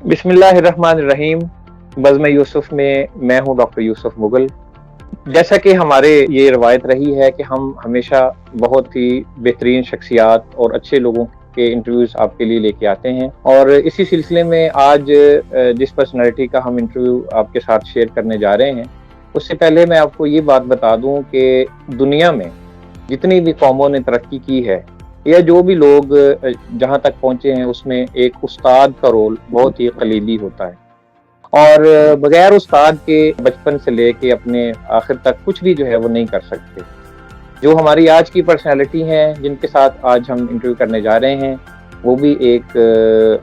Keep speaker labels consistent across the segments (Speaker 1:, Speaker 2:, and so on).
Speaker 1: بسم اللہ الرحمن الرحیم. بزم یوسف میں میں ہوں ڈاکٹر یوسف مغل. جیسا کہ ہمارے یہ روایت رہی ہے کہ ہم ہمیشہ بہت ہی بہترین شخصیات اور اچھے لوگوں کے انٹرویوز آپ کے لیے لے کے آتے ہیں، اور اسی سلسلے میں آج جس پرسنالٹی کا ہم انٹرویو آپ کے ساتھ شیئر کرنے جا رہے ہیں، اس سے پہلے میں آپ کو یہ بات بتا دوں کہ دنیا میں جتنی بھی قوموں نے ترقی کی ہے یا جو بھی لوگ جہاں تک پہنچے ہیں، اس میں ایک استاد کا رول بہت ہی کلیدی ہوتا ہے، اور بغیر استاد کے بچپن سے لے کے اپنے آخر تک کچھ بھی جو ہے وہ نہیں کر سکتے. جو ہماری آج کی پرسنالٹی ہیں جن کے ساتھ آج ہم انٹرویو کرنے جا رہے ہیں، وہ بھی ایک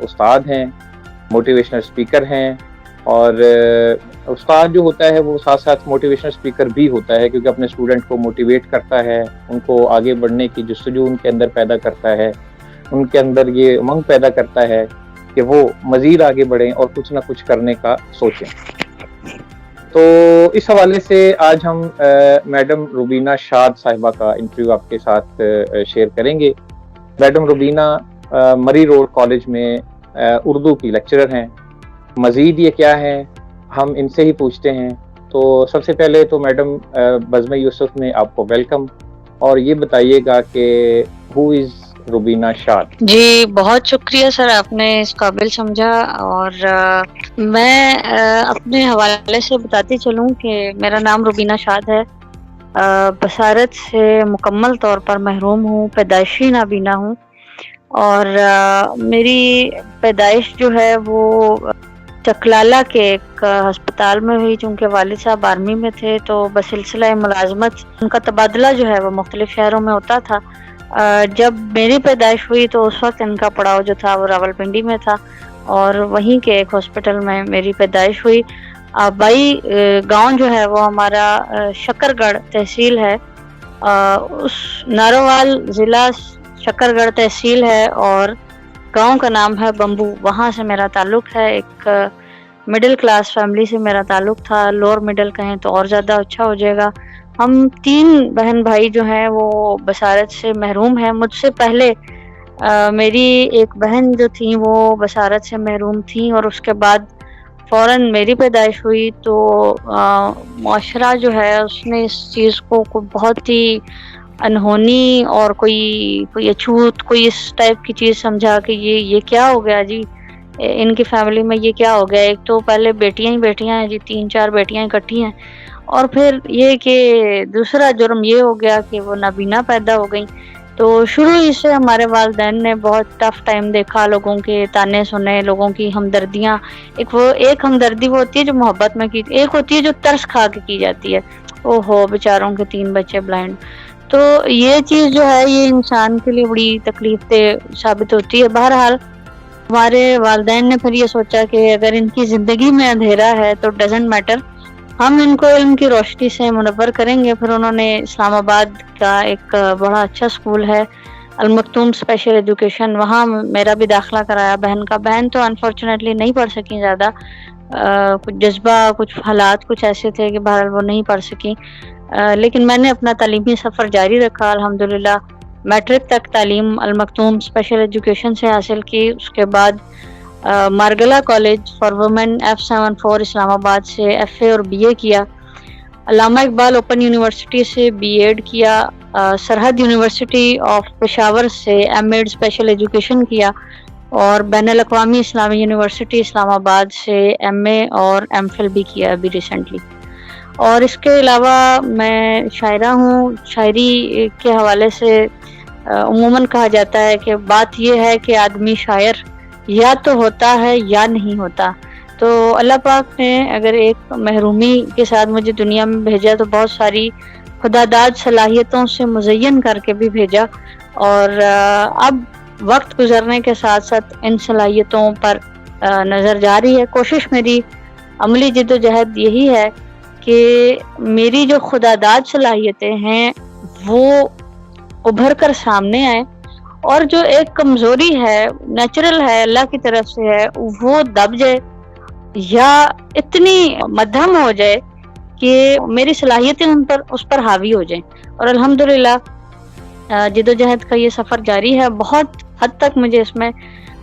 Speaker 1: استاد ہیں، موٹیویشنل اسپیکر ہیں، اور استاد جو ہوتا ہے وہ ساتھ ساتھ موٹیویشنل اسپیکر بھی ہوتا ہے، کیونکہ اپنے اسٹوڈنٹ کو موٹیویٹ کرتا ہے، ان کو آگے بڑھنے کی جستجو ان کے اندر پیدا کرتا ہے، ان کے اندر یہ امنگ پیدا کرتا ہے کہ وہ مزید آگے بڑھیں اور کچھ نہ کچھ کرنے کا سوچیں. تو اس حوالے سے آج ہم میڈم روبینہ شاد صاحبہ کا انٹرویو آپ کے ساتھ شیئر کریں گے. میڈم روبینہ مری روڈ کالج میں اردو کی لیکچرر ہیں. مزید یہ کیا ہے ہم ان سے ہی پوچھتے ہیں. تو سب سے پہلے تو میڈم بزم یوسف میں آپ کو ویلکم، اور یہ بتائیے گا کہ ہو از روبینہ شاد؟
Speaker 2: جی بہت شکریہ سر، آپ نے اس قابل سمجھا. اور میں اپنے حوالے سے بتاتی چلوں کہ میرا نام روبینہ شاد ہے. بصارت سے مکمل طور پر محروم ہوں، پیدائشی نابینا ہوں، اور میری پیدائش جو ہے وہ چکلالہ کے ایک ہسپتال میں ہوئی. چونکہ والد صاحب آرمی میں تھے تو بسلسلہ ملازمت ان کا تبادلہ جو ہے وہ مختلف شہروں میں ہوتا تھا. جب میری پیدائش ہوئی تو اس وقت ان کا پڑاؤ جو تھا وہ راولپنڈی میں تھا، اور وہیں کے ایک ہاسپٹل میں میری پیدائش ہوئی. آبائی گاؤں جو ہے وہ ہمارا شکر گڑھ تحصیل ہے، اس نارووال ضلع شکر گڑھ تحصیل ہے، اور گاؤں کا نام ہے بمبو. وہاں سے میرا تعلق ہے. ایک مڈل کلاس فیملی سے میرا تعلق تھا. لوور مڈل کہیں تو اور زیادہ اچھا ہو جائے گا. ہم 3 بہن بھائی جو ہیں وہ بصارت سے محروم ہیں. مجھ سے پہلے میری ایک بہن جو تھی وہ بصارت سے محروم تھیں، اور اس کے بعد فوراً میری پیدائش ہوئی. تو معاشرہ جو ہے اس نے اس چیز کو بہت ہی انہونی اور کوئی اچھوت، کوئی اس ٹائپ کی چیز سمجھا کہ یہ کیا ہو گیا جی، ان کی فیملی میں یہ کیا ہو گیا. ایک تو پہلے بیٹیاں ہی بیٹیاں ہیں جی، 3-4 بیٹیاں اکٹھی ہیں، اور پھر یہ کہ دوسرا جرم یہ ہو گیا کہ وہ نابینا پیدا ہو گئیں. تو شروع ہی سے ہمارے والدین نے بہت ٹف ٹائم دیکھا، لوگوں کے تانے سنے، لوگوں کی ہمدردیاں. ایک ہمدردی وہ ہوتی ہے جو محبت میں کی، ایک ہوتی ہے جو ترس کھا کے کی جاتی ہے. او ہو بیچاروں کے 3 بچے بلائنڈ. تو یہ چیز جو ہے یہ انسان کے لیے بڑی تکلیف دہ ثابت ہوتی ہے. بہرحال ہمارے والدین نے پھر یہ سوچا کہ اگر ان کی زندگی میں اندھیرا ہے تو ڈزنٹ میٹر، ہم ان کو علم کی روشنی سے منور کریں گے. پھر انہوں نے اسلام آباد کا ایک بڑا اچھا اسکول ہے المکتوم اسپیشل ایجوکیشن، وہاں میرا بھی داخلہ کرایا بہن کا. بہن تو انفارچونیٹلی نہیں پڑھ سکیں زیادہ، کچھ جذبہ، کچھ حالات کچھ ایسے تھے کہ بہرحال وہ نہیں پڑھ سکیں. لیکن میں نے اپنا تعلیمی سفر جاری رکھا. الحمدللہ میٹرک تک تعلیم المکتوم اسپیشل ایجوکیشن سے حاصل کی. اس کے بعد Margalla college for women F74 Islamabad سے FA اور BA کیا. علامہ اقبال اوپن یونیورسٹی سے B.Ed کیا. سرحد یونیورسٹی آف پشاور سے M.Ed اسپیشل ایجوکیشن کیا، اور بین الاقوامی اسلامی یونیورسٹی اسلام آباد سے MA اور M.Phil بھی کیا ابھی ریسنٹلی. اور اس کے علاوہ میں شاعرہ ہوں. شاعری کے حوالے سے عموماً کہا جاتا ہے کہ بات یہ ہے کہ آدمی شاعر یا تو ہوتا ہے یا نہیں ہوتا. تو اللہ پاک نے اگر ایک محرومی کے ساتھ مجھے دنیا میں بھیجا تو بہت ساری خداداد صلاحیتوں سے مزین کر کے بھی بھیجا، اور اب وقت گزرنے کے ساتھ ساتھ ان صلاحیتوں پر نظر جاری ہے. کوشش میری عملی جد و جہد یہی ہے کہ میری جو خداداد صلاحیتیں ہیں وہ ابھر کر سامنے آئے، اور جو ایک کمزوری ہے نیچرل ہے اللہ کی طرف سے ہے وہ دب جائے یا اتنی مدھم ہو جائے کہ میری صلاحیتیں اس پر حاوی ہو جائیں. اور الحمدللہ جد و جہد کا یہ سفر جاری ہے. بہت حد تک مجھے اس میں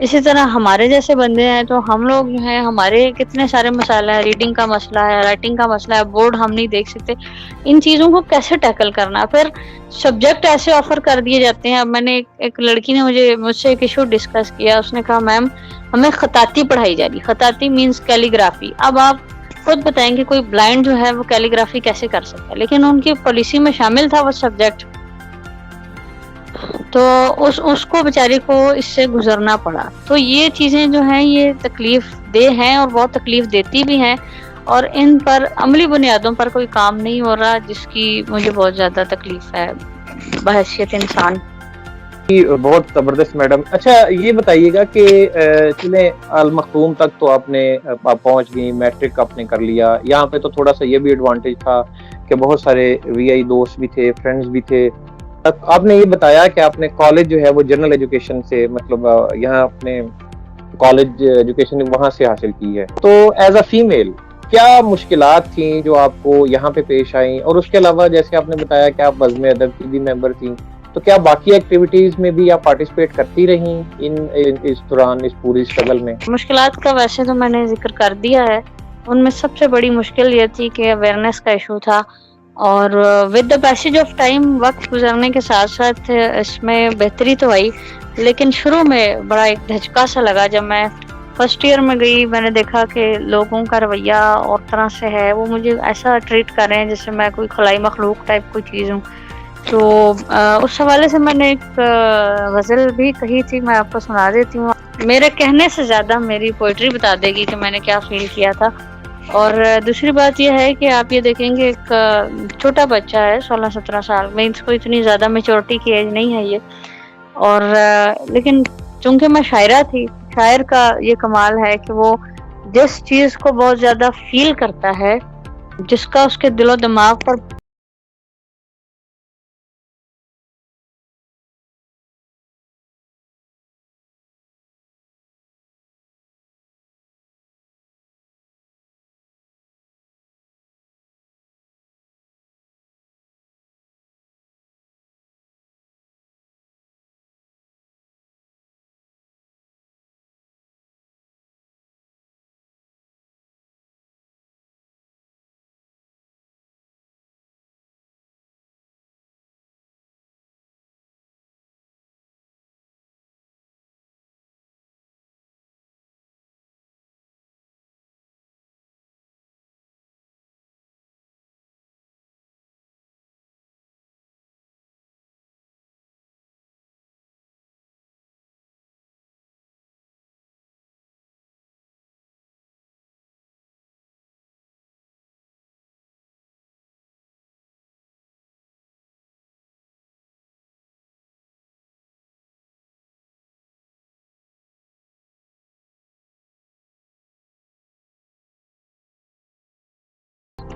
Speaker 2: اسی طرح ہمارے جیسے بندے ہیں تو ہم لوگ جو ہیں ہمارے کتنے سارے مسائل ہیں، ریڈنگ کا مسئلہ ہے، رائٹنگ کا مسئلہ ہے، بورڈ ہم نہیں دیکھ سکتے، ان چیزوں کو کیسے ٹیکل کرنا. پھر سبجیکٹ ایسے آفر کر دیے جاتے ہیں. اب میں نے ایک لڑکی نے مجھ سے ایک ایشو ڈسکس کیا. اس نے کہا میم ہمیں خطاطی پڑھائی جا رہی. خطاطی مینس کیلیگرافی. اب آپ خود بتائیں کہ کوئی بلائنڈ جو ہے وہ کیلیگرافی کیسے کر سکتا ہے، لیکن ان کی پالیسی میں شامل تھا وہ سبجیکٹ. تو اس کو بیچاری کو اس سے گزرنا پڑا. تو یہ چیزیں جو ہیں یہ تکلیف دہ ہیں اور بہت تکلیف دیتی بھی ہیں، اور ان پر عملی بنیادوں پر کوئی کام نہیں ہو رہا، جس کی مجھے بہت زیادہ تکلیف ہے بحیثیت انسان.
Speaker 1: بہت زبردست میڈم. اچھا یہ بتائیے گا کہ چلیں المختوم تک تو آپ نے پہنچ گئی، میٹرک آپ نے کر لیا. یہاں پہ تو تھوڑا سا یہ بھی ایڈوانٹیج تھا کہ بہت سارے وی آئی دوست بھی تھے، فرینڈز بھی تھے. آپ نے یہ بتایا کہ آپ نے کالج جو ہے وہ جنرل ایجوکیشن سے، مطلب یہاں اپنے کالج ایجوکیشن وہاں سے حاصل کی ہے. تو ایز اے فیمیل کیا مشکلات تھیں جو آپ کو یہاں پہ پیش آئیں؟ اور اس کے علاوہ جیسے آپ نے بتایا کہ آپ بزم ادب کی بھی ممبر تھیں، تو کیا باقی ایکٹیویٹیز میں بھی آپ پارٹیسپیٹ کرتی رہیں اس دوران، اس پوری اسٹرگل میں؟
Speaker 2: مشکلات کا ویسے تو میں نے ذکر کر دیا ہے. ان میں سب سے بڑی مشکل یہ تھی کہ اویئرنیس کا ایشو تھا، اور with the passage of time, وقت گزرنے کے ساتھ ساتھ اس میں بہتری تو آئی، لیکن شروع میں بڑا ایک دھچکا سا لگا. جب میں فرسٹ ایئر میں گئی میں نے دیکھا کہ لوگوں کا رویہ اور طرح سے ہے، وہ مجھے ایسا ٹریٹ کر رہے ہیں جیسے میں کوئی خلائی مخلوق ٹائپ کوئی چیز ہوں. تو اس حوالے سے میں نے ایک غزل بھی کہی تھی، میں آپ کو سنا دیتی ہوں. میرے کہنے سے زیادہ میری پوئٹری بتا دے گی کہ میں نے کیا فیل کیا تھا. اور دوسری بات یہ ہے کہ آپ یہ دیکھیں گے ایک چھوٹا بچہ ہے 16-17 سال میں، اس کو اتنی زیادہ میچورٹی کی ایج نہیں ہے یہ، اور لیکن چونکہ میں شاعرہ تھی، شاعر کا یہ کمال ہے کہ وہ جس چیز کو بہت زیادہ فیل کرتا ہے، جس کا اس کے دل و دماغ پر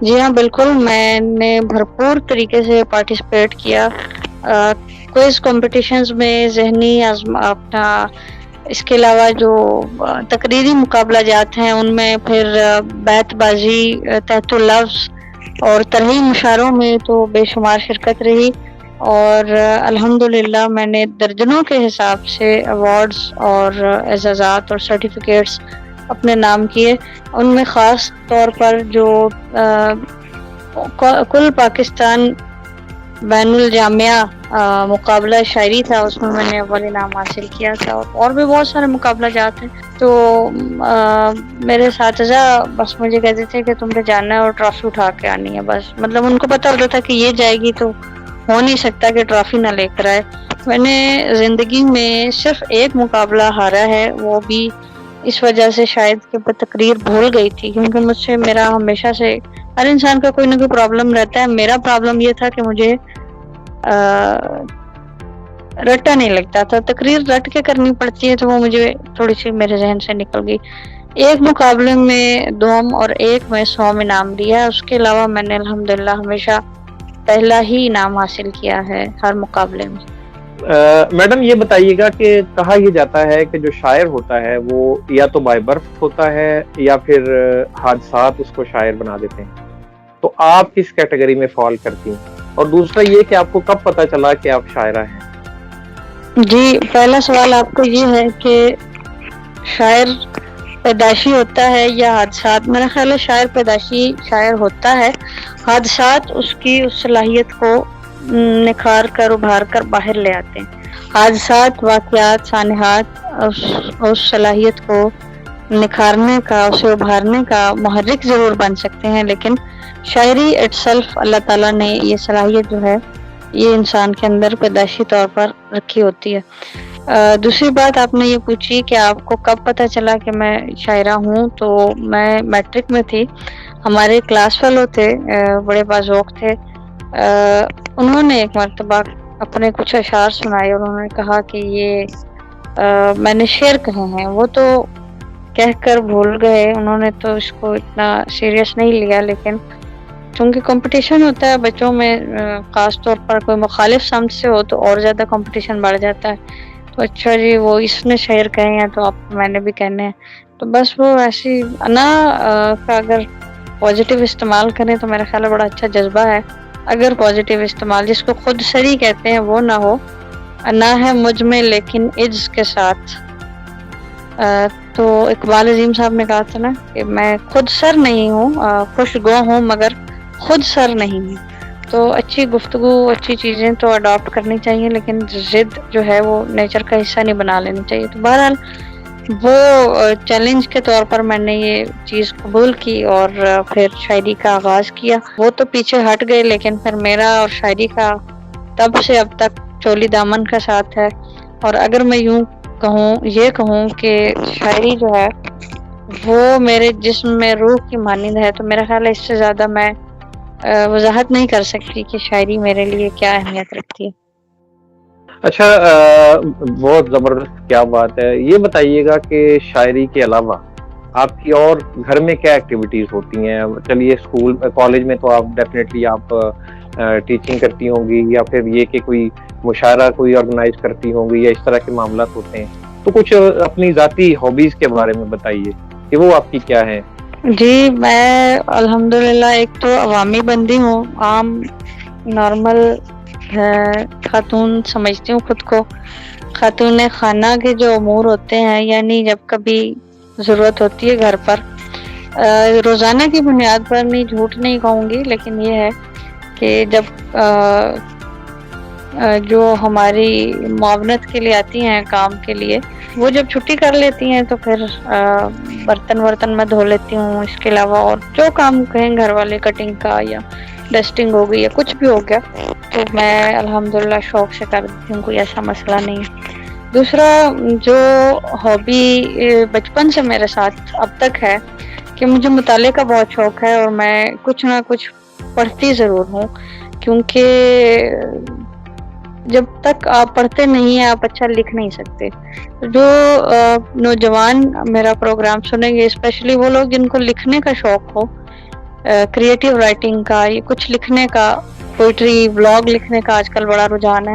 Speaker 2: جی ہاں بالکل، میں نے بھرپور طریقے سے پارٹیسپیٹ کیا کوئز کمپٹیشنز میں، ذہنی اپنا، اس کے علاوہ جو تقریری مقابلہ جات ہیں ان میں، پھر بیت بازی، تحت اللفظ اور طرحی مشاعروں میں تو بے شمار شرکت رہی. اور الحمدللہ میں نے درجنوں کے حساب سے ایوارڈز اور اعزازات اور سرٹیفکیٹس اپنے نام کیے. ان میں خاص طور پر جو کل پاکستان بین الجامعہ مقابلہ شاعری تھا، اس میں نے اول انعام حاصل کیا تھا، اور بھی بہت سارے مقابلہ جات ہیں. تو میرے اساتذہ بس مجھے کہتے تھے کہ تم پہ جانا ہے اور ٹرافی اٹھا کے آنی ہے، بس مطلب ان کو پتا ہوتا تھا کہ یہ جائے گی تو ہو نہیں سکتا کہ ٹرافی نہ لے کر آئے. میں نے زندگی میں صرف ایک مقابلہ ہارا ہے، وہ بھی اس وجہ سے شاید کہ وہ تقریر بھول گئی تھی، کیونکہ مجھ سے میرا ہمیشہ سے، ہر انسان کا کوئی نہ کوئی پرابلم رہتا ہے، میرا پرابلم یہ تھا کہ مجھے رٹا نہیں لگتا تھا، تقریر رٹ کے کرنی پڑتی ہے تو وہ مجھے تھوڑی سی میرے ذہن سے نکل گئی. ایک مقابلے میں دوم اور ایک میں 100 انعام لیا. اس کے علاوہ میں نے الحمدللہ ہمیشہ پہلا ہی انعام حاصل کیا ہے ہر مقابلے میں.
Speaker 1: میڈم یہ بتائیے گا کہ کہا یہ جاتا ہے کہ جو شاعر ہوتا ہے وہ یا تو بائی برتھ ہوتا ہے یا پھر حادثات اس کو شاعر بنا دیتے ہیں، تو آپ کس کیٹیگری میں فال کرتی ہیں؟ اور دوسرا یہ کہ آپ کو کب پتا چلا کہ آپ شاعرہ ہیں؟
Speaker 2: جی پہلا سوال آپ کو یہ ہے کہ شاعر پیدائشی ہوتا ہے یا حادثات؟ میرا خیال ہے شاعر پیدائشی شاعر ہوتا ہے، حادثات اس کی اس صلاحیت کو نکھار کر ابھار کر باہر لے آتے ہیں. حادثات، واقعات، سانحات اس صلاحیت کو نکھارنے کا، اسے ابھارنے کا محرک ضرور بن سکتے ہیں، لیکن شاعری اٹ سیلف اللہ تعالیٰ نے یہ صلاحیت جو ہے یہ انسان کے اندر پیدائشی طور پر رکھی ہوتی ہے. دوسری بات آپ نے یہ پوچھی کہ آپ کو کب پتہ چلا کہ میں شاعرہ ہوں، تو میں میٹرک میں تھی. ہمارے کلاس فیلو تھے، بڑے باذوق تھے، انہوں نے ایک مرتبہ اپنے کچھ اشعار سنائے اور انہوں نے کہا کہ یہ میں نے شعر کہے ہیں. وہ تو کہہ کر بھول گئے، انہوں نے تو اس کو اتنا سیریس نہیں لیا، لیکن چونکہ کمپٹیشن ہوتا ہے بچوں میں، خاص طور پر کوئی مخالف سمت سے ہو تو اور زیادہ کمپٹیشن بڑھ جاتا ہے. تو اچھا جی وہ اس نے شعر کہے ہیں تو آپ میں نے بھی کہنے ہیں. تو بس وہ ایسی انا کا اگر پازیٹیو استعمال کریں تو میرا خیال ہے بڑا اچھا جذبہ ہے. اگر پازیٹیو استعمال جس کو خود سری کہتے ہیں وہ نہ ہو، انا ہے مجھ میں لیکن عجز کے ساتھ. تو اقبال عظیم صاحب نے کہا تھا نا کہ میں خود سر نہیں ہوں، خوش گو ہوں مگر خود سر نہیں ہوں. تو اچھی گفتگو، اچھی چیزیں تو اڈاپٹ کرنی چاہیے، لیکن ضد جو ہے وہ نیچر کا حصہ نہیں بنا لینی چاہیے. تو بہرحال وہ چیلنج کے طور پر میں نے یہ چیز قبول کی اور پھر شاعری کا آغاز کیا. وہ تو پیچھے ہٹ گئے، لیکن پھر میرا اور شاعری کا تب سے اب تک چولی دامن کا ساتھ ہے. اور اگر میں یوں کہوں، یہ کہوں کہ شاعری جو ہے وہ میرے جسم میں روح کی مانند ہے، تو میرا خیال ہے اس سے زیادہ میں وضاحت نہیں کر سکتی کہ شاعری میرے لیے کیا اہمیت رکھتی ہے.
Speaker 1: اچھا، بہت زبردست، کیا بات ہے. یہ بتائیے گا کہ شاعری کے علاوہ آپ کی اور گھر میں کیا ایکٹیویٹیز ہوتی ہیں؟ چلیے اسکول کالج میں تو آپ ڈیفینیٹلی آپ ٹیچنگ کرتی ہوں گی، یا پھر یہ کہ کوئی مشاعرہ کوئی آرگنائز کرتی ہوں گی، یا اس طرح کے معاملات ہوتے ہیں. تو کچھ اپنی ذاتی ہابیز کے بارے میں بتائیے کہ وہ آپ کی کیا ہیں.
Speaker 2: جی میں الحمدللہ ایک تو عوامی بندی ہوں، عام نارمل خاتون سمجھتی ہوں خود کو. خاتون خانہ کے جو امور ہوتے ہیں، یعنی جب کبھی ضرورت ہوتی ہے گھر پر، روزانہ کی بنیاد پر نہیں، جھوٹ نہیں کہوں گی، لیکن یہ ہے کہ جب جو ہماری معاونت کے لیے آتی ہیں کام کے لیے، وہ جب چھٹی کر لیتی ہیں تو پھر برتن میں دھو لیتی ہوں. اس کے علاوہ اور جو کام کہیں گھر والے، کٹنگ کا یا ڈسٹنگ ہو گئی یا کچھ بھی ہو گیا، تو میں الحمدللہ شوق سے کر دیتی ہوں، کوئی ایسا مسئلہ نہیں ہے. دوسرا جو ہابی بچپن سے میرے ساتھ اب تک ہے کہ مجھے مطالعے کا بہت شوق ہے، اور میں کچھ نہ کچھ پڑھتی ضرور ہوں، کیونکہ جب تک آپ پڑھتے نہیں ہیں آپ اچھا لکھ نہیں سکتے. جو نوجوان میرا پروگرام سنیں گے، اسپیشلی وہ لوگ جن کو لکھنے کا شوق ہو، کریٹیو رائٹنگ کا، یہ کچھ لکھنے کا، پوئٹری، بلاگ لکھنے کا آج کل بڑا رجحان ہے،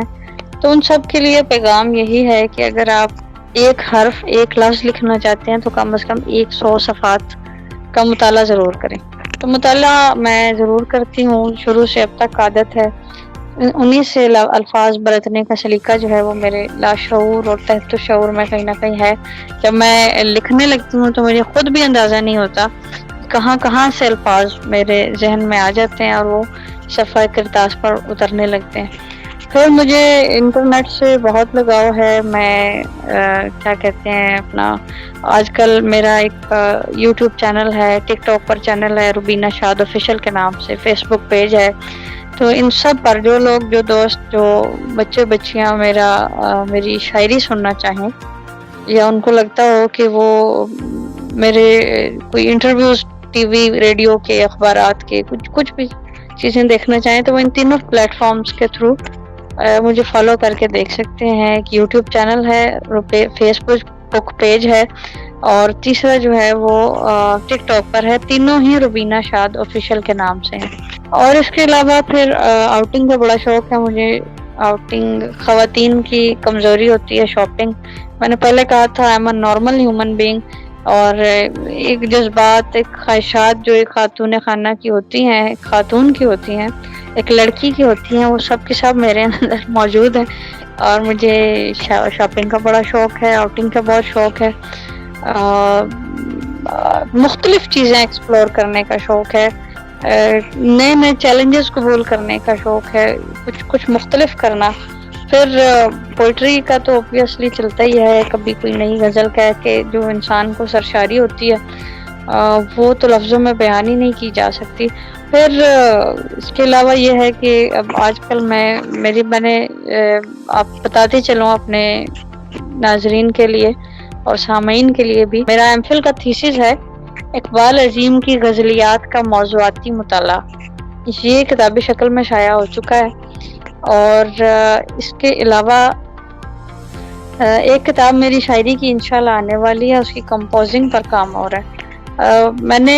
Speaker 2: تو ان سب کے لیے پیغام یہی ہے کہ اگر آپ ایک حرف، ایک لفظ لکھنا چاہتے ہیں تو کم از کم 100 صفحات کا مطالعہ ضرور کریں. تو مطالعہ میں ضرور کرتی ہوں، شروع سے اب تک عادت ہے. انہی سے الفاظ برتنے کا سلیقہ جو ہے وہ میرے لاشعور اور تحت الشعور میں کہیں نہ کہیں ہے. جب میں لکھنے لگتی ہوں تو مجھے خود بھی اندازہ نہیں ہوتا کہاں سے الفاظ میرے ذہن میں آ جاتے ہیں اور وہ صفحہ کرتاس پر اترنے لگتے ہیں. پھر مجھے انٹرنیٹ سے بہت لگاؤ ہے. میں کیا کہتے ہیں اپنا آج کل میرا ایک یوٹیوب چینل ہے، ٹک ٹاک پر چینل ہے روبینہ شاد آفیشیل کے نام سے، فیس بک پیج ہے. تو ان سب پر جو لوگ، جو دوست، جو بچے بچیاں میری شاعری سننا چاہیں، یا ان کو لگتا ہو کہ وہ میرے کوئی انٹرویوز ٹی وی، ریڈیو کے، اخبارات کے کچھ بھی چیزیں دیکھنا چاہیں، تو وہ ان تینوں پلیٹ فارمز کے تھرو مجھے فالو کر کے دیکھ سکتے ہیں. ایک یوٹیوب چینل ہے، فیس بک پیج ہے، اور تیسرا جو ہے وہ ٹک ٹاک پر ہے. تینوں ہی روبینہ شاد آفیشیل کے نام سے ہیں. اور اس کے علاوہ پھر آؤٹنگ کا بڑا شوق ہے مجھے. آؤٹنگ خواتین کی کمزوری ہوتی ہے، شاپنگ. میں نے پہلے کہا تھا I am a normal human being, اور ایک جذبات، ایک خواہشات جو ایک خاتون خانہ کی ہوتی ہیں، ایک خاتون کی ہوتی ہیں، ایک لڑکی کی ہوتی ہیں، وہ سب کے سب میرے اندر موجود ہیں. اور مجھے شاپنگ کا بڑا شوق ہے، آؤٹنگ کا بہت شوق ہے. مختلف چیزیں ایکسپلور کرنے کا شوق ہے, نئے نئے چیلنجز قبول کرنے کا شوق ہے, کچھ مختلف کرنا. پھر پوئٹری کا تو اوبویسلی چلتا ہی ہے, کبھی کوئی نئی غزل کہہ کے جو انسان کو سرشاری ہوتی ہے وہ تو لفظوں میں بیان ہی نہیں کی جا سکتی. پھر اس کے علاوہ یہ ہے کہ اب آج کل میں نے آپ بتاتے چلوں اپنے ناظرین کے لیے اور سامعین کے لیے بھی, میرا ایم فل کا تھیسس ہے اقبال عظیم کی غزلیات کا موضوعاتی مطالعہ. یہ کتابی شکل میں شائع ہو چکا ہے. اور اس کے علاوہ ایک کتاب میری شاعری کی انشاءاللہ آنے والی ہے, اس کی کمپوزنگ پر کام ہو رہا ہے. میں نے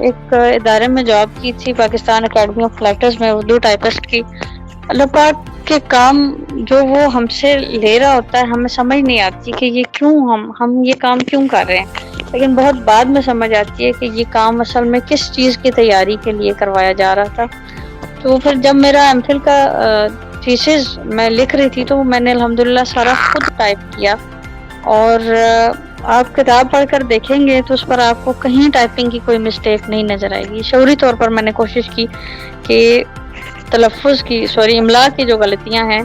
Speaker 2: ایک ادارے میں جاب کی تھی, پاکستان اکیڈمی آف لیٹرز میں, اردو ٹائپسٹ کی. اللہ پاک کے کام جو وہ ہم سے لے رہا ہوتا ہے ہمیں سمجھ نہیں آتی کہ یہ کیوں ہم یہ کام کیوں کر رہے ہیں, لیکن بہت بعد میں سمجھ آتی ہے کہ یہ کام اصل میں کس چیز کی تیاری کے لیے کروایا جا رہا تھا. تو پھر جب میرا ایم فل کا تھیسس میں لکھ رہی تھی تو میں نے الحمدللہ سارا خود ٹائپ کیا, اور آپ کتاب پڑھ کر دیکھیں گے تو اس پر آپ کو کہیں ٹائپنگ کی کوئی مسٹیک نہیں نظر آئے گی. شعوری طور پر میں نے کوشش کی کہ تلفظ کی املا کی جو غلطیاں ہیں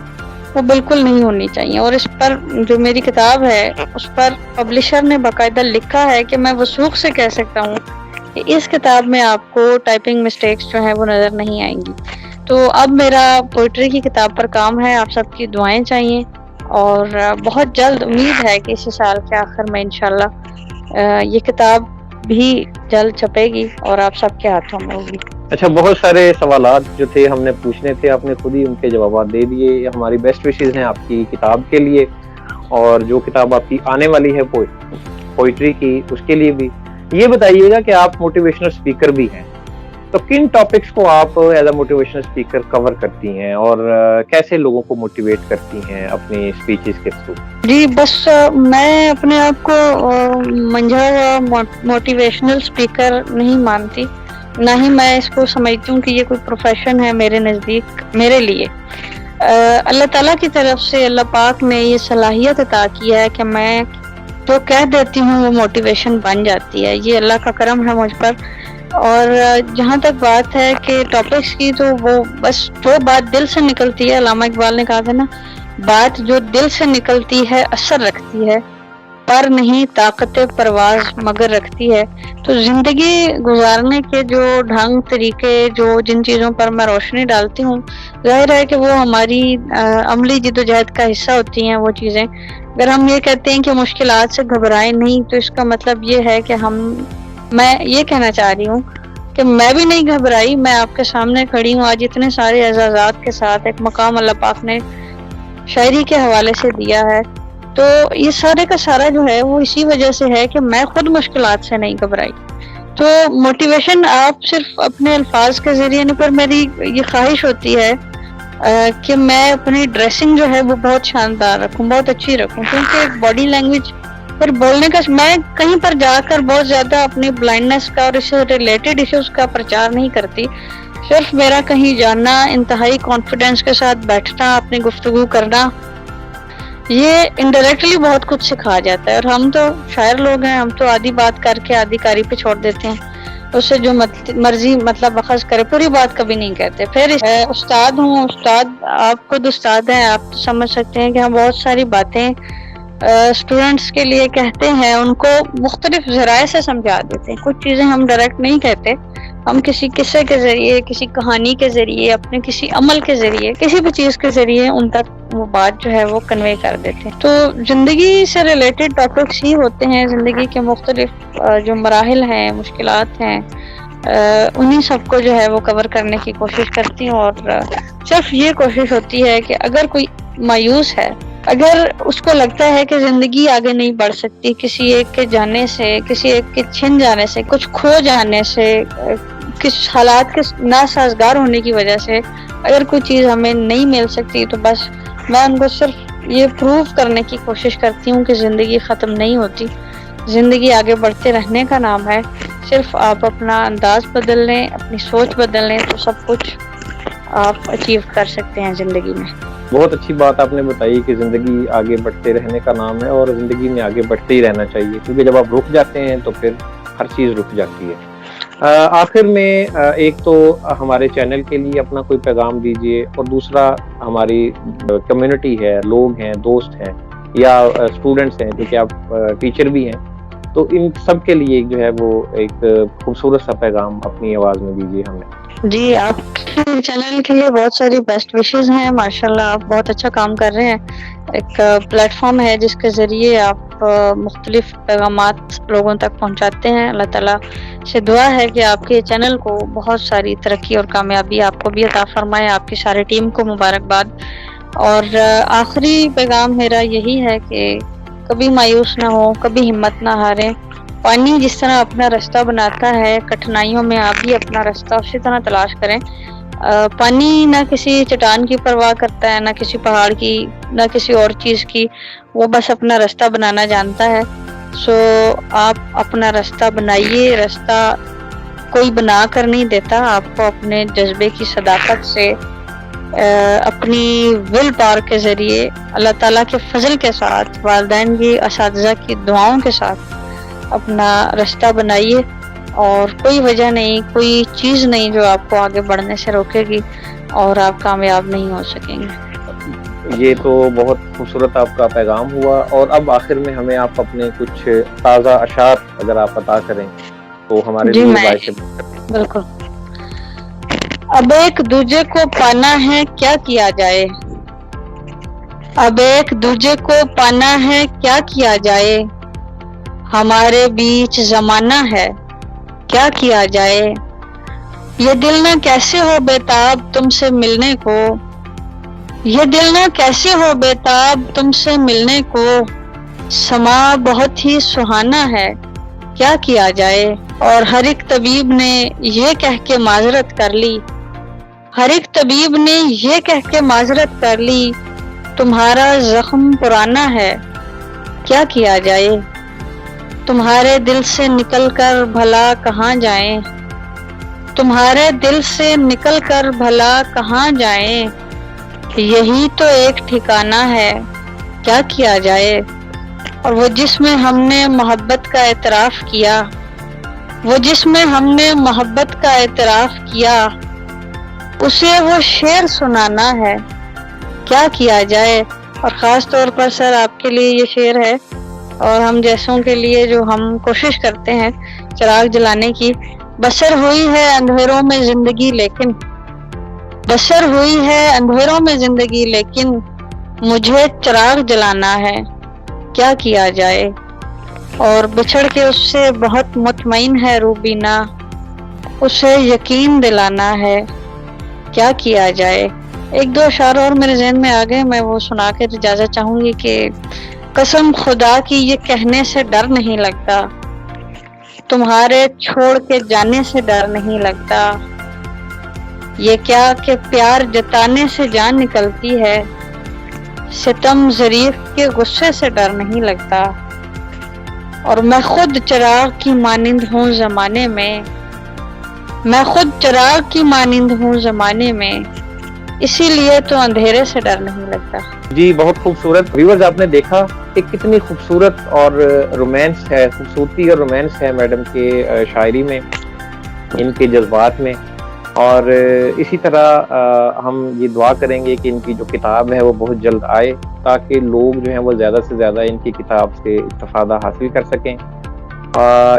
Speaker 2: وہ بالکل نہیں ہونی چاہیے. اور اس پر جو میری کتاب ہے اس پر پبلشر نے باقاعدہ لکھا ہے کہ میں وثوق سے کہہ سکتا ہوں کہ اس کتاب میں آپ کو ٹائپنگ مسٹیکس جو ہیں وہ نظر نہیں آئیں گی. تو اب میرا پوئٹری کی کتاب پر کام ہے, آپ سب کی دعائیں چاہیے, اور بہت جلد امید ہے کہ اسی سال کے آخر میں انشاءاللہ یہ کتاب بھی جلد چھپے گی اور آپ سب کے ہاتھوں میں ہوگی.
Speaker 1: اچھا, بہت سارے سوالات جو تھے ہم نے پوچھنے تھے, آپ نے خود ہی ان کے جوابات دے دیے. ہماری بیسٹ وشز ہیں آپ کی کتاب کے لیے, اور جو کتاب آپ کی آنے والی ہے پوئٹری کی اس کے لیے بھی. یہ بتائیے گا کہ آپ موٹیویشنل اسپیکر بھی ہیں, تو کن ٹاپکس کو آپ ایز اے موٹیویشنل اسپیکر کور کرتی ہیں اور کیسے لوگوں کو موٹیویٹ کرتی ہیں اپنی اسپیچز کے تھرو؟
Speaker 2: جی بس میں اپنے آپ کو منجھا ہوا موٹیویشنل اسپیکر نہیں مانتی, نہ ہی میں اس کو سمجھتی ہوں کہ یہ کوئی پروفیشن ہے میرے نزدیک. میرے لیے اللہ تعالیٰ کی طرف سے اللہ پاک نے یہ صلاحیت عطا کی ہے کہ میں جو کہہ دیتی ہوں وہ موٹیویشن بن جاتی ہے. یہ اللہ کا کرم ہے مجھ پر. اور جہاں تک بات ہے کہ ٹاپکس کی, تو وہ بس جو بات دل سے نکلتی ہے, علامہ اقبال نے کہا تھا نا, بات جو دل سے نکلتی ہے اثر رکھتی ہے, پر نہیں طاقت پرواز مگر رکھتی ہے. تو زندگی گزارنے کے جو ڈھنگ طریقے, جن چیزوں پر میں روشنی ڈالتی ہوں, ظاہر ہے کہ وہ ہماری عملی جدوجہد کا حصہ ہوتی ہیں وہ چیزیں. اگر ہم یہ کہتے ہیں کہ مشکلات سے گھبرائیں نہیں, تو اس کا مطلب یہ ہے کہ میں یہ کہنا چاہ رہی ہوں کہ میں بھی نہیں گھبرائی, میں آپ کے سامنے کھڑی ہوں آج اتنے سارے اعزازات کے ساتھ. ایک مقام اللہ پاک نے شاعری کے حوالے سے دیا ہے, تو یہ سارے کا سارا جو ہے وہ اسی وجہ سے ہے کہ میں خود مشکلات سے نہیں گھبرائی. تو موٹیویشن آپ صرف اپنے الفاظ کے ذریعے نہیں, پر میری یہ خواہش ہوتی ہے کہ میں اپنی ڈریسنگ جو ہے وہ بہت شاندار رکھوں, بہت اچھی رکھوں, کیونکہ باڈی لینگویج پھر بولنے کا, میں کہیں پر جا کر بہت زیادہ اپنی بلائنڈنس کا اور اس سے ریلیٹڈ ایشوز کا پرچار نہیں کرتی. صرف میرا کہیں جانا, انتہائی کانفیڈنس کے ساتھ بیٹھنا, اپنی گفتگو کرنا, یہ انڈائریکٹلی بہت کچھ سکھا جاتا ہے. اور ہم تو شاعر لوگ ہیں, ہم تو آدھی بات کر کے آدھی کاری پہ چھوڑ دیتے ہیں, اس سے جو مرضی مطلب اخذ کرے, پوری بات کبھی نہیں کہتے. پھر استاد ہوں, استاد آپ خود استاد ہیں, آپ سمجھ سکتے ہیں کہ ہم بہت ساری باتیں اسٹوڈنٹس کے لیے کہتے ہیں, ان کو مختلف ذرائع سے سمجھا دیتے ہیں. کچھ چیزیں ہم ڈائریکٹ نہیں کہتے, ہم کسی قصے کے ذریعے, کسی کہانی کے ذریعے, اپنے کسی عمل کے ذریعے, کسی بھی چیز کے ذریعے ان تک وہ بات جو ہے وہ کنوے کر دیتے ہیں. تو زندگی سے ریلیٹڈ ٹاپکس ہی ہوتے ہیں, زندگی کے مختلف جو مراحل ہیں, مشکلات ہیں, انہی سب کو جو ہے وہ کور کرنے کی کوشش کرتی ہوں. اور صرف یہ کوشش ہوتی ہے کہ اگر کوئی مایوس ہے, اگر اس کو لگتا ہے کہ زندگی آگے نہیں بڑھ سکتی کسی ایک کے جانے سے, کسی ایک کے چھن جانے سے, کچھ کھو جانے سے, کس حالات کے ناسازگار ہونے کی وجہ سے اگر کوئی چیز ہمیں نہیں مل سکتی, تو بس میں ان کو صرف یہ پروو کرنے کی کوشش کرتی ہوں کہ زندگی ختم نہیں ہوتی, زندگی آگے بڑھتے رہنے کا نام ہے. صرف آپ اپنا انداز بدل لیں, اپنی سوچ بدل لیں, تو سب کچھ آپ اچیو کر سکتے ہیں زندگی میں.
Speaker 1: بہت اچھی بات آپ نے بتائی کہ زندگی آگے بڑھتے رہنے کا نام ہے، اور زندگی میں آگے بڑھتے ہی رہنا چاہیے، کیونکہ جب آپ رک جاتے ہیں تو پھر ہر چیز رک جاتی ہے۔ آخر میں ایک تو ہمارے چینل کے لیے اپنا کوئی پیغام دیجیے، اور دوسرا ہماری کمیونٹی ہے، لوگ ہیں، دوست ہیں یا اسٹوڈنٹس ہیں، جو کہ آپ ٹیچر بھی ہیں، تو ان سب کے لیے جو ہے وہ ایک خوبصورت سا پیغام اپنی آواز میں دیجیے ہمیں۔
Speaker 2: جی، آپ کے چینل کے لیے بہت ساری بیسٹ وشز ہیں، ماشاءاللہ آپ بہت اچھا کام کر رہے ہیں۔ ایک پلیٹ فارم ہے جس کے ذریعے آپ مختلف پیغامات لوگوں تک پہنچاتے ہیں۔ اللہ تعالیٰ سے دعا ہے کہ آپ کے چینل کو بہت ساری ترقی اور کامیابی آپ کو بھی عطا فرمائے، آپ کی ساری ٹیم کو مبارکباد۔ اور آخری پیغام میرا یہی ہے کہ کبھی مایوس نہ ہو، کبھی ہمت نہ ہاریں۔ پانی جس طرح اپنا رستہ بناتا ہے، کٹھنائیوں میں آپ بھی اپنا رستہ اسی طرح تلاش کریں۔ پانی نہ کسی چٹان کی پرواہ کرتا ہے، نہ کسی پہاڑ کی، نہ کسی اور چیز کی، وہ بس اپنا رستہ بنانا جانتا ہے۔ سو آپ اپنا رستہ بنائیے، رستہ کوئی بنا کر نہیں دیتا، آپ کو اپنے جذبے کی صداقت سے، اپنی ول پاور کے ذریعے، اللہ تعالیٰ کے فضل کے ساتھ، والدین کی، اساتذہ کی دعاؤں کے ساتھ اپنا رستہ بنائیے، اور کوئی وجہ نہیں، کوئی چیز نہیں جو آپ کو آگے بڑھنے سے روکے گی، اور آپ کامیاب نہیں ہو سکیں گے۔
Speaker 1: یہ تو بہت خوبصورت آپ کا پیغام ہوا، اور اب آخر میں ہمیں آپ اپنے کچھ تازہ اشعار اگر آپ عطا کریں تو ہمارے
Speaker 2: جی
Speaker 1: لیے
Speaker 2: میں
Speaker 1: باعث۔
Speaker 2: بالکل۔ اب ایک دوجے کو پانا ہے کیا کیا جائے، اب ایک دوجے کو پانا ہے کیا کیا جائے، ہمارے بیچ زمانہ ہے کیا کیا جائے، یہ دل نہ کیسے ہو بےتاب تم سے ملنے کو، یہ دل نہ کیسے ہو بےتاب تم سے ملنے کو، سما بہت ہی سہانا ہے کیا کیا جائے۔ اور ہر ایک طبیب نے یہ کہہ کے معذرت کر لی، ہر ایک طبیب نے یہ کہہ کے معذرت کر لی، تمہارا زخم پرانا ہے کیا کیا جائے، تمہارے دل سے نکل کر بھلا کہاں جائیں، تمہارے دل سے نکل کر بھلا کہاں جائیں، یہی تو ایک ٹھکانہ ہے کیا کیا جائے۔ اور وہ جس میں ہم نے محبت کا اعتراف کیا، وہ جس میں ہم نے محبت کا اعتراف کیا، اسے وہ شعر سنانا ہے کیا کیا جائے۔ اور خاص طور پر سر آپ کے لیے یہ شعر ہے، اور ہم جیسوں کے لیے جو ہم کوشش کرتے ہیں چراغ جلانے کی۔ بسر ہوئی ہے اندھیروں میں زندگی لیکن، بسر ہوئی ہے اندھیروں میں زندگی لیکن، مجھے چراغ جلانا ہے کیا کیا جائے۔ اور بچھڑ کے اس سے بہت مطمئن ہے روبینہ، اسے یقین دلانا ہے کیا کیا جائے۔ ایک دو اشعار اور میرے ذہن میں آ گئے، میں وہ سنا کے اجازت چاہوں گی کہ قسم خدا کی یہ کہنے سے ڈر نہیں لگتا، تمہارے چھوڑ کے جانے سے ڈر نہیں لگتا، یہ کیا کہ پیار جتانے سے جان نکلتی ہے، ستم ظریف کے غصے سے ڈر نہیں لگتا، اور میں خود چراغ کی مانند ہوں زمانے میں، میں خود چراغ کی مانند ہوں زمانے میں، اسی لیے تو اندھیرے سے ڈر نہیں لگتا۔
Speaker 1: جی بہت خوبصورت۔ ویورز آپ نے دیکھا کہ کتنی خوبصورت اور رومانس ہے، خوبصورتی اور رومانس ہے میڈم کے شاعری میں، ان کے جذبات میں، اور اسی طرح ہم یہ دعا کریں گے کہ ان کی جو کتاب ہے وہ بہت جلد آئے، تاکہ لوگ جو ہیں وہ زیادہ سے زیادہ ان کی کتاب سے استفادہ حاصل کر سکیں۔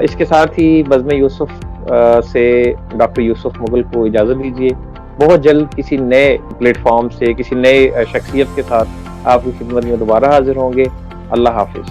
Speaker 1: اس کے ساتھ ہی بزم یوسف سے ڈاکٹر یوسف مغل کو اجازت دیجیے۔ بہت جلد کسی نئے پلیٹ فارم سے، کسی نئے شخصیت کے ساتھ آپ کی خدمت میں دوبارہ حاضر ہوں گے۔ اللہ حافظ۔